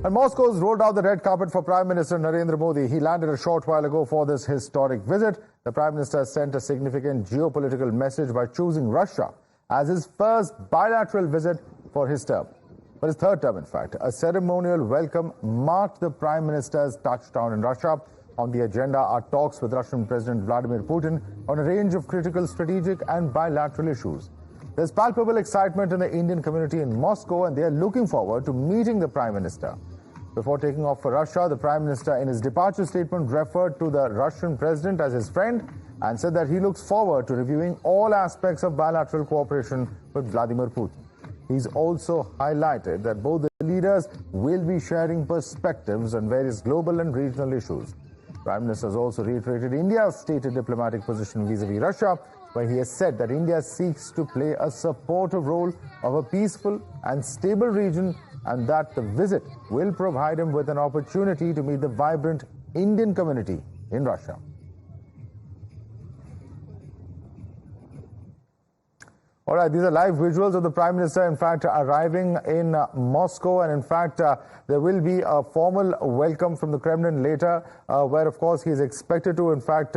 And Moscow's rolled out the red carpet for Prime Minister Narendra Modi. He landed a short while ago for this historic visit. The Prime Minister sent a significant geopolitical message by choosing Russia as his first bilateral visit for his term. For his third term, in fact. A ceremonial welcome marked the Prime Minister's touchdown in Russia. On the agenda are talks with Russian President Vladimir Putin on a range of critical strategic and bilateral issues. There's palpable excitement in the Indian community in Moscow, and they are looking forward to meeting the Prime Minister. Before taking off for Russia, the Prime Minister in his departure statement referred to the Russian President as his friend and said that he looks forward to reviewing all aspects of bilateral cooperation with Vladimir Putin. He's also highlighted that both the leaders will be sharing perspectives on various global and regional issues. Prime Minister has also reiterated India's stated diplomatic position vis-à-vis Russia, where he has said that India seeks to play a supportive role of a peaceful and stable region, and that the visit will provide him with an opportunity to meet the vibrant Indian community in Russia. All right, these are live visuals of the Prime Minister, in fact, arriving in Moscow. And in fact, there will be a formal welcome from the Kremlin later, where, of course, he is expected to, in fact,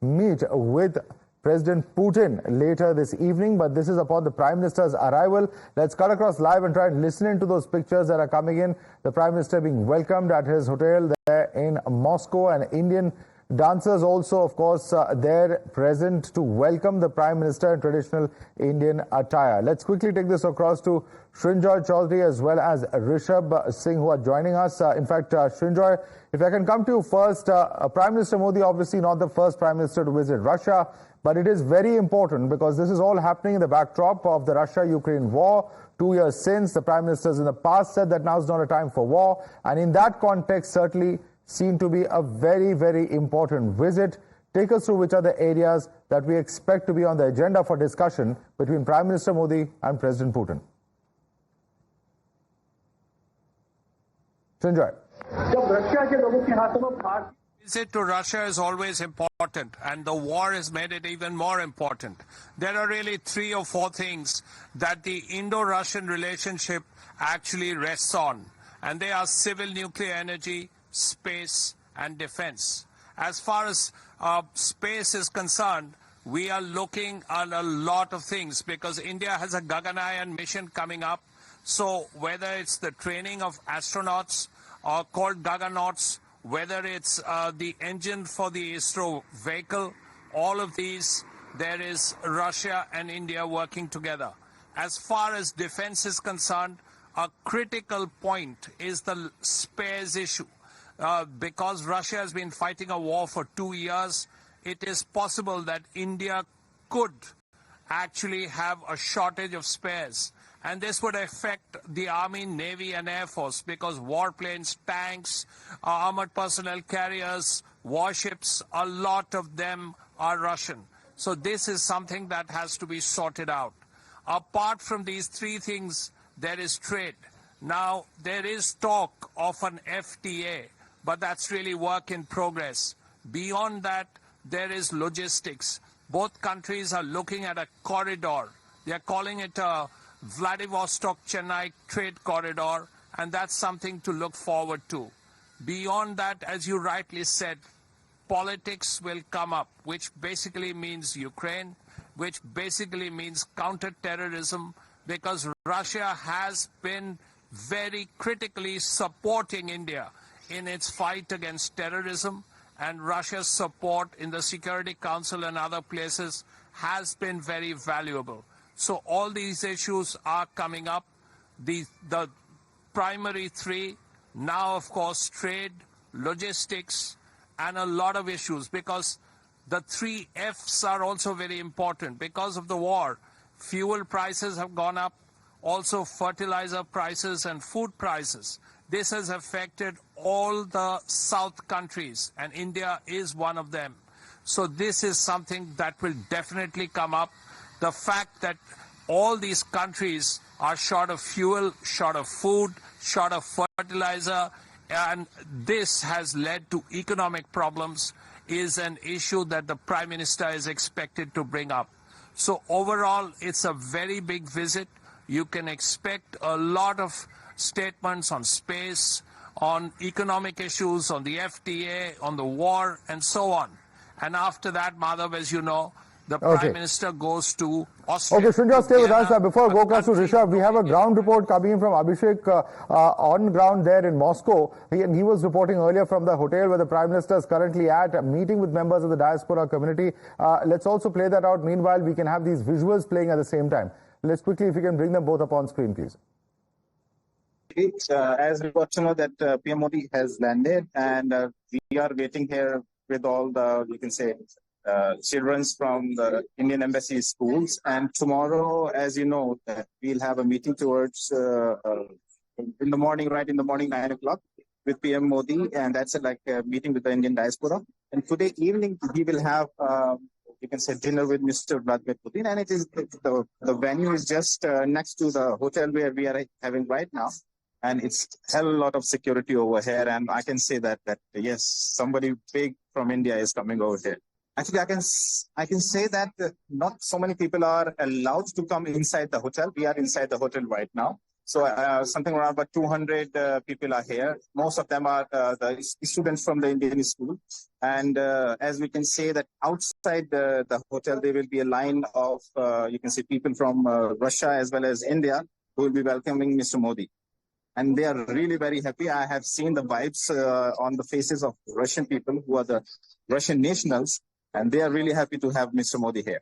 meet with President Putin later this evening. But this is upon the Prime Minister's arrival. Let's cut across live and try and listen into those pictures that are coming in. The Prime Minister being welcomed at his hotel there in Moscow, and Indian dancers also, of course, there present to welcome the Prime Minister in traditional Indian attire. Let's quickly take this across to Srinjoy Chaudhary as well as Rishabh Singh, who are joining us. In fact, Srinjoy, if I can come to you first, Prime Minister Modi obviously not the first Prime Minister to visit Russia, but it is very important because this is all happening in the backdrop of the Russia-Ukraine war. 2 years since, the Prime Ministers in the past said that now is not a time for war, and in that context, certainly seem to be a very, very important visit. Take us through which are the areas that we expect to be on the agenda for discussion between Prime Minister Modi and President Putin. Sanjay. Visit to Russia is always important, and the war has made it even more important. There are really 3 or 4 things that the Indo-Russian relationship actually rests on, and they are civil nuclear energy, space and defense. As far as space is concerned, we are looking at a lot of things because India has a Gaganayan mission coming up. So whether it's the training of astronauts called Gaganauts, whether it's the engine for the ISRO vehicle, all of these, there is Russia and India working together. As far as defense is concerned, a critical point is the space issue. Because Russia has been fighting a war for 2 years, it is possible that India could actually have a shortage of spares. And this would affect the Army, Navy and Air Force because warplanes, tanks, armored personnel carriers, warships, a lot of them are Russian. So this is something that has to be sorted out. Apart from these 3 things, there is trade. Now, there is talk of an FTA, but that's really work in progress. Beyond that, there is logistics. Both countries are looking at a corridor. They are calling it a Vladivostok-Chennai trade corridor, and that's something to look forward to. Beyond that, as you rightly said, politics will come up, which basically means Ukraine, which basically means counter-terrorism, because Russia has been very critically supporting India in its fight against terrorism, and Russia's support in the Security Council and other places has been very valuable. So all these issues are coming up. The primary 3, now of course trade, logistics, and a lot of issues, because the 3 F's are also very important. Because of the war, fuel prices have gone up, also fertilizer prices and food prices. This has affected all the South countries, and India is one of them. So this is something that will definitely come up. The fact that all these countries are short of fuel, short of food, short of fertilizer, and this has led to economic problems, is an issue that the Prime Minister is expected to bring up. So overall, it's a very big visit. You can expect a lot of statements on space, on economic issues, on the FTA, on the war, and so on. And after that, Madhav, as you know, the Prime Minister goes to Austria. Okay, Srinja, stay with us. Before Gokas to Rishabh, we have a ground report coming in from Abhishek on ground there in Moscow. He was reporting earlier from the hotel where the Prime Minister is currently at, meeting with members of the diaspora community. Let's also play that out. Meanwhile, we can have these visuals playing at the same time. Let's quickly, if you can bring them both up on screen, please. As we got to know that PM Modi has landed, and we are waiting here with all the, you can say, children from the Indian Embassy schools. And tomorrow, as you know, that we'll have a meeting towards in the morning, 9 o'clock with PM Modi, and that's like a meeting with the Indian diaspora. And today evening, he will have, you can say, dinner with Mr. Vladimir Putin, and it is the venue is just next to the hotel where we are having right now. And it's hell a lot of security over here, and I can say that yes, somebody big from India is coming over here. Actually, I can say that not so many people are allowed to come inside the hotel. We are inside the hotel right now. So something around about 200 people are here. Most of them are the students from the Indian school. And as we can say that outside the hotel, there will be a line of, you can see, people from Russia as well as India who will be welcoming Mr. Modi. And they are really very happy. I have seen the vibes on the faces of Russian people who are the Russian nationals. And they are really happy to have Mr. Modi here.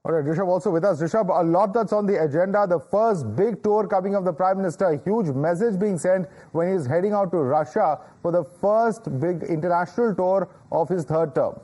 All right, Rishabh also with us. Rishabh, a lot that's on the agenda. The first big tour coming of the Prime Minister, a huge message being sent when he's heading out to Russia for the first big international tour of his third term.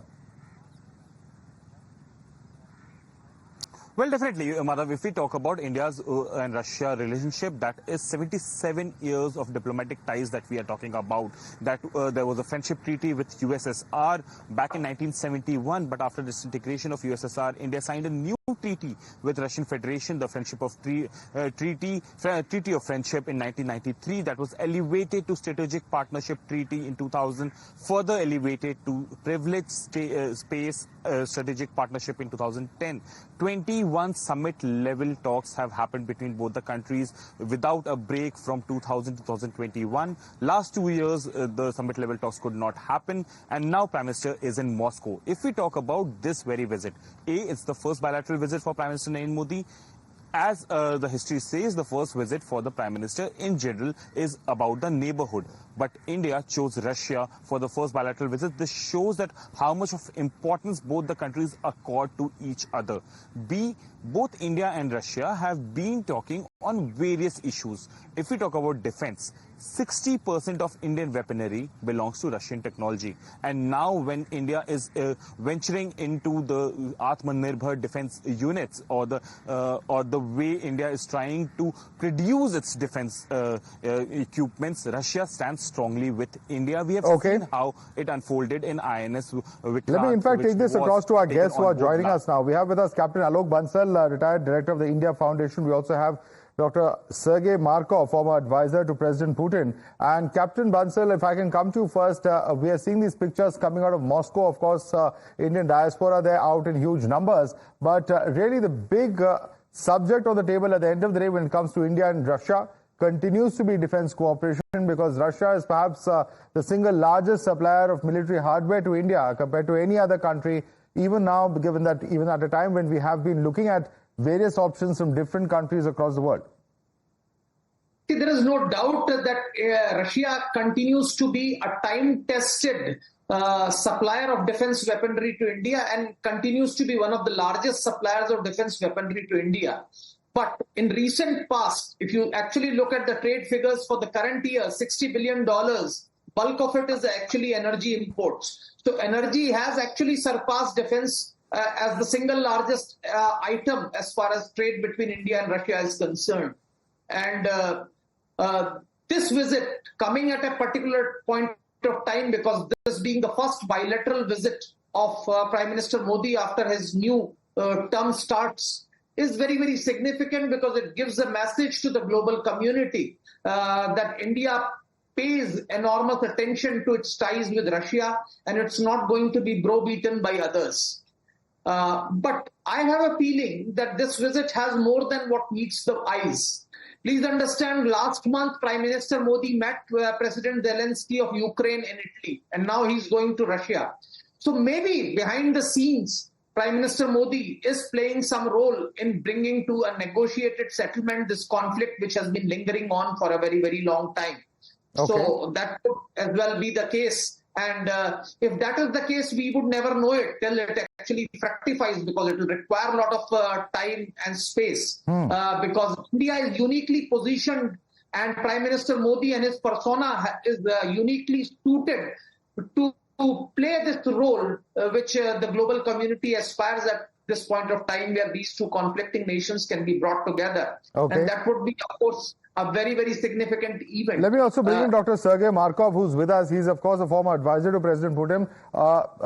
Well, definitely, Madhav, if we talk about India's and Russia relationship, that is 77 years of diplomatic ties that we are talking about. That there was a friendship treaty with USSR back in 1971, but after disintegration of USSR, India signed a new treaty with Russian Federation, the Friendship of Treaty of Friendship in 1993, that was elevated to Strategic Partnership Treaty in 2000, further elevated to Privileged Space Strategic Partnership in 2010. 21 summit-level talks have happened between both the countries without a break from 2000 to 2021. Last 2 years, the summit-level talks could not happen, and now Prime Minister is in Moscow. If we talk about this very visit, it's the first bilateral visit for Prime Minister Narendra Modi. As the history says, the first visit for the Prime Minister in general is about the neighborhood. But India chose Russia for the first bilateral visit. This shows that how much of importance both the countries accord to each other. Both India and Russia have been talking on various issues. If we talk about defense, 60% of Indian weaponry belongs to Russian technology. And now when India is venturing into the Atmanirbhar defense units, or the way India is trying to produce its defense equipments, Russia stands strongly with India. We have seen how it unfolded in INS Vikrant. Let me in fact take this across to our guests who are joining us now. We have with us Captain Alok Bansal, retired director of the India Foundation. We also have Dr. Sergei Markov, former advisor to President Putin. And Captain Bansal, if I can come to you first, we are seeing these pictures coming out of Moscow. Of course, Indian diaspora, they're out in huge numbers. But really the big subject on the table at the end of the day when it comes to India and Russia continues to be defense cooperation, because Russia is perhaps the single largest supplier of military hardware to India compared to any other country, even now, given that even at a time when we have been looking at various options from different countries across the world. See, there is no doubt that Russia continues to be a time-tested supplier of defense weaponry to India and continues to be one of the largest suppliers of defense weaponry to India. But in recent past, if you actually look at the trade figures for the current year, $60 billion, bulk of it is actually energy imports. So energy has actually surpassed defense as the single largest item as far as trade between India and Russia is concerned. And this visit coming at a particular point of time, because this being the first bilateral visit of Prime Minister Modi after his new term starts, is very, very significant, because it gives a message to the global community that India pays enormous attention to its ties with Russia, and it's not going to be browbeaten by others. But I have a feeling that this visit has more than what meets the eyes. Please understand, last month, Prime Minister Modi met President Zelensky of Ukraine in Italy, and now he's going to Russia. So maybe behind the scenes, Prime Minister Modi is playing some role in bringing to a negotiated settlement this conflict which has been lingering on for a very, very long time. Okay. So that could as well be the case. And if that is the case, we would never know it till it actually fructifies, because it will require a lot of time and space. Because India is uniquely positioned, and Prime Minister Modi and his persona is uniquely suited to play this role which the global community aspires at this point of time, where these two conflicting nations can be brought together. Okay. And that would be, of course, a very, very significant event. Let me also bring in Dr. Sergei Markov, who's with us. He's, of course, a former advisor to President Putin.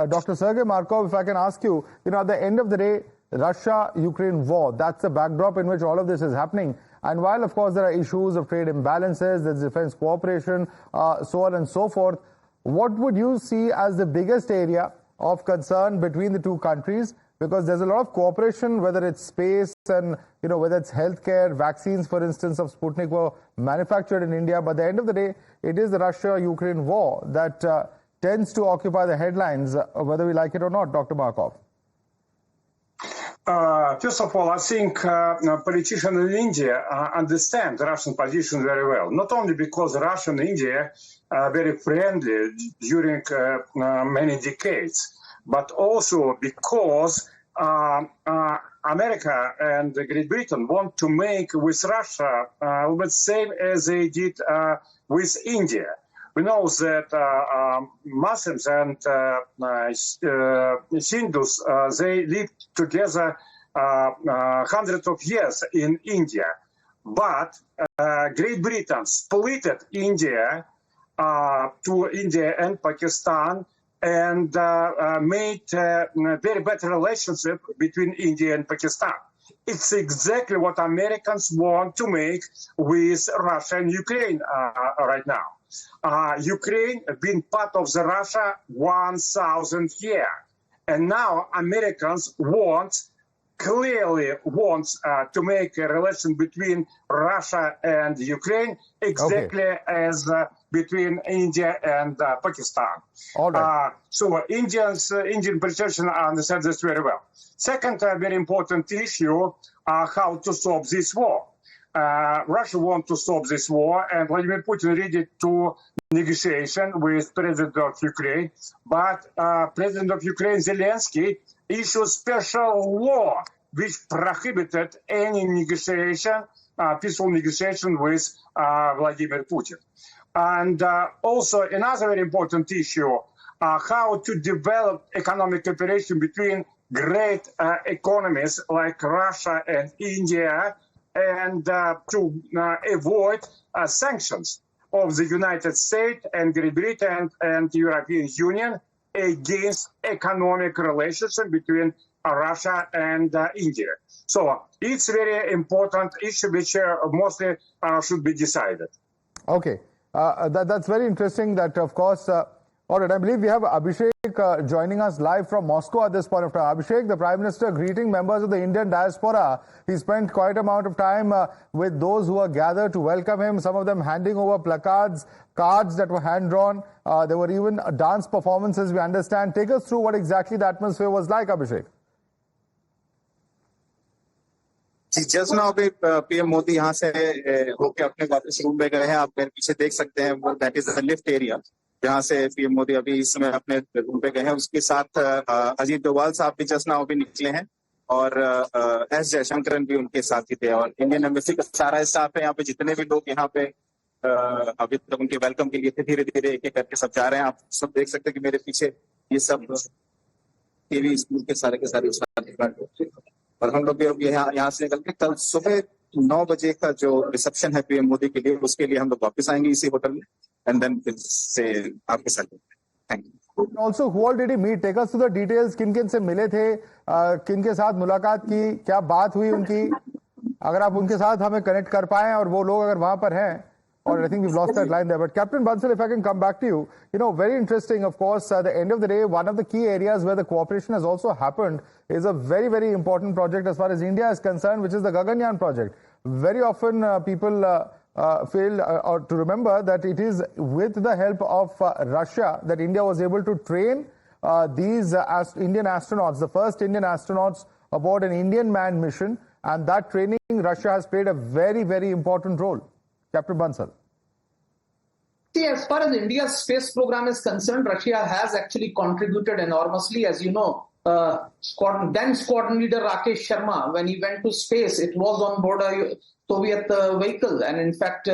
Dr. Sergei Markov, if I can ask you, at the end of the day, Russia-Ukraine war, that's the backdrop in which all of this is happening. And while, of course, there are issues of trade imbalances, there's defense cooperation, so on and so forth, what would you see as the biggest area of concern between the two countries? Because there's a lot of cooperation, whether it's space and, whether it's healthcare, vaccines, for instance, of Sputnik were manufactured in India. But at the end of the day, it is the Russia-Ukraine war that tends to occupy the headlines, whether we like it or not, Dr. Markov. First of all, I think politicians in India understand the Russian position very well. Not only because Russia and India are very friendly during many decades, but also because America and Great Britain want to make with Russia the same as they did with India. We know that Muslims and Hindus, they lived together hundreds of years in India. But Great Britain split India to India and Pakistan, and made very bad relationship between India and Pakistan. It's exactly what Americans want to make with Russia and Ukraine right now. Ukraine been part of the Russia 1,000 years, and now Americans clearly want to make a relation between Russia and Ukraine exactly as between India and Pakistan. All right. So Indian politicians understand this very well. Second very important issue, how to stop this war. Russia wants to stop this war, and Vladimir Putin ready to negotiation with President of Ukraine. But President of Ukraine, Zelensky, issued special law which prohibited any negotiation, peaceful negotiation with Vladimir Putin. And also another very important issue, how to develop economic cooperation between great economies like Russia and India, and to avoid sanctions of the United States and Great Britain and the European Union against economic relationship between Russia and India. So it's a very important issue which mostly should be decided. Okay. That's very interesting that, of course, all right, I believe we have Abhishek joining us live from Moscow at this point of time. Abhishek, the Prime Minister greeting members of the Indian diaspora. He spent quite an amount of time with those who were gathered to welcome him, some of them handing over placards, cards that were hand-drawn. There were even dance performances, we understand. Take us through what exactly the atmosphere was like, Abhishek. Just now अभी PM Modi यहाँ से होके अपने वापस room में गए हैं. आप मेरे पीछे देख सकते हैं, वो that is the lift area जहाँ से पीएम मोदी अभी इस समय अपने रूम पे गए हैं. उसके साथ अजीत डोभाल साहब भी जस्ट नाउ अभी निकले हैं, और एस जयशंकरन भी उनके साथ ही थे, और इंडियन एम्बेसी का सारा स्टाफ है यहाँ पे. जितने भी लोग यहाँ पे अभी तक उनके वेलकम के लिए थे, धीरे धीरे एक एक करके सब जा रहे हैं. आप सब देख सकते हैं कि मेरे पीछे ये सब टीवी स्कूल के सारे और हम लोग भी अब यहाँ से निकल के कल सुबह 9 बजे का जो रिसेप्शन है पीएम मोदी के लिए, उसके लिए हम लोग वापस आएंगे इसी होटल में, एंड देन फिर से आपके साथ. Thank you. Also, who all did he meet? Take us through the details. किन-किन से मिले थे, किन के साथ मुलाकात की, क्या बात हुई उनकी, अगर आप उनके साथ हमें कनेक्ट कर पाएं और वो लोग अगर वहां पर हैं. Or I think we've lost that line there. But Captain Bansal, if I can come back to you, very interesting, of course, at the end of the day, one of the key areas where the cooperation has also happened is a very, very important project as far as India is concerned, which is the Gaganyaan project. very often people fail to remember that it is with the help of Russia that India was able to train these Indian astronauts, the first Indian astronauts aboard an Indian manned mission, and that training Russia has played a very, very important role. Captain Bansal. See, as far as India's space program is concerned, Russia has actually contributed enormously. As you know, then squadron leader Rakesh Sharma, when he went to space, it was on board a Soviet vehicle. And in fact,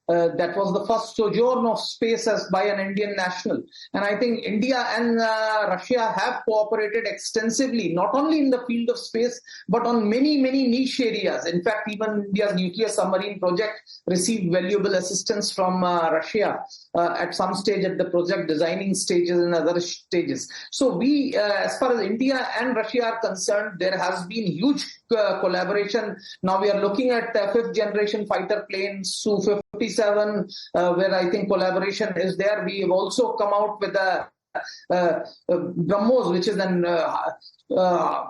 that was the first sojourn of space as by an Indian national. And I think India and Russia have cooperated extensively, not only in the field of space, but on many, many niche areas. In fact, even India's nuclear submarine project received valuable assistance from Russia at some stage at the project designing stages and other stages. So we, as far as India and Russia are concerned, there has been huge collaboration. Now we are looking at fifth generation fighter planes, Su-57, where I think collaboration is there. We have also come out with a BrahMos, which is a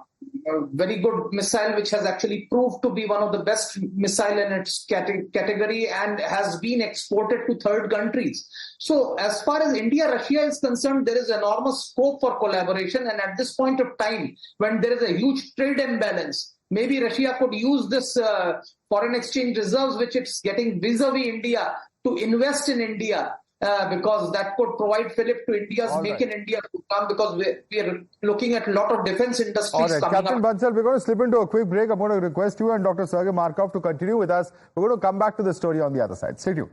very good missile, which has actually proved to be one of the best missile in its category and has been exported to third countries. So as far as India-Russia is concerned, there is enormous scope for collaboration. And at this point of time, when there is a huge trade imbalance, maybe Russia could use this foreign exchange reserves, which it's getting vis-a-vis India, to invest in India, because that could provide fillip to India's Make in India program, because we are looking at a lot of defense industries coming Captain up. Bansal, we're going to slip into a quick break. I'm going to request you and Dr. Sergey Markov to continue with us. We're going to come back to the story on the other side. Stay tuned.